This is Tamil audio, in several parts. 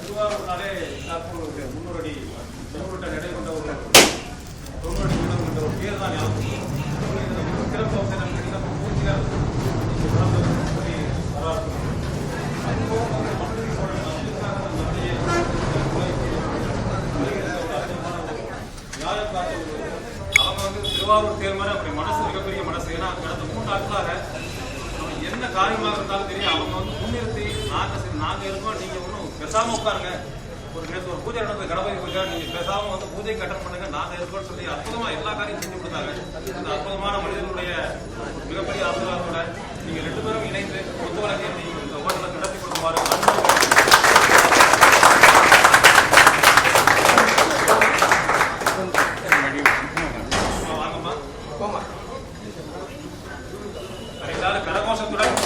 திருவாரூர்னாலே முன்னூறு அடி நடை கொண்ட ஒரு 90 அடி கொண்ட ஒரு பேர் தான் ஞாபகம். சிறப்பு நம்ம பூர்த்தியாக அவங்க திருவாரூர் தேர் மாதிரி அப்படி மனசு மிகப்பெரிய மனசு. ஏன்னா கடந்த 3 நாட்களாக என்ன காரியமாக இருந்தாலும் தெரியும் அவங்க முன்னிறுத்தி நாங்க இருக்கோம், நீங்க ஒன்றும் பேசாம உட்காருங்க. ஒரு நேற்று ஒரு பூஜை நடந்தது, கணபதி பூஜை, நீங்க பேசாம பூஜைக்கு அட்டன் பண்ணுங்க, நாங்க இருக்கோம்னு சொல்லி அற்புதமா எல்லா காரியம் செஞ்சு கொடுத்தாங்க. இந்த அற்புதமான மனிதனுடைய மிகப்பெரிய ஆசீர்வாதத்தோட நீங்க 2 பேரும் இணைந்து ஒத்துழைக்க இந்த ஹோட்டலை நடத்தி கொடுக்குமாறு வாங்கம்மா போமா. எல்லாரும் கரகோஷத்துடன்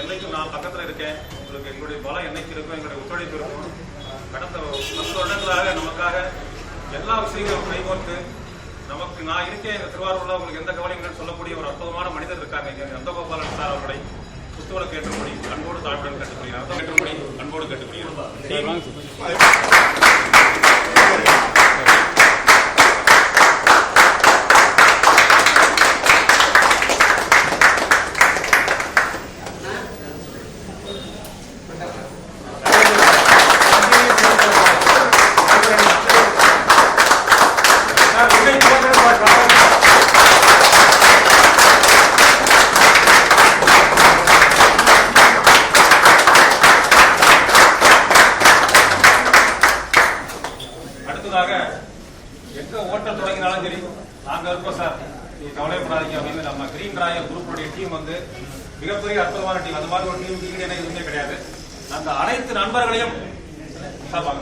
என்னைக்கும் நான் பக்கத்தில் இருக்கேன். உங்களுக்கு எங்களுடைய பலம் என்னைக்கு இருக்கும், எங்களுடைய ஒத்துழைப்பு இருக்கும். கடந்த 10 வருடங்களாக நமக்காக எல்லா விஷயங்களும் கைகோர்த்து நமக்கு நான் இருக்கேன். எங்கள் திருவாரூரில் உங்களுக்கு எந்த கவலைகளும் சொல்லக்கூடிய ஒரு அற்புதமான மனிதர் இருக்காங்க. இங்கே நந்தகோபாலன் சார் அவர்களை புத்தோடு கேட்டுப்படி அன்போடு தாழ்வுடன் கேட்டுப்படுகிறார். கேட்டுப்படி அன்போடு கேட்டுப்படுகிறார். அடுத்ததாக எங்க ஓட்டல் தொடங்கினாலும் சரி நாங்க இருக்கோம் சார், நீங்க கவலைப்படாதீங்க அப்படின்னு நம்ம கிரீன் ராயல் குரூப்புடைய டீம் மிகப்பெரிய அற்புதமான டீம். அது மாதிரி ஒரு டீம் எதுவுமே கிடையாது. அந்த அனைத்து நண்பர்களையும் சார் வாங்க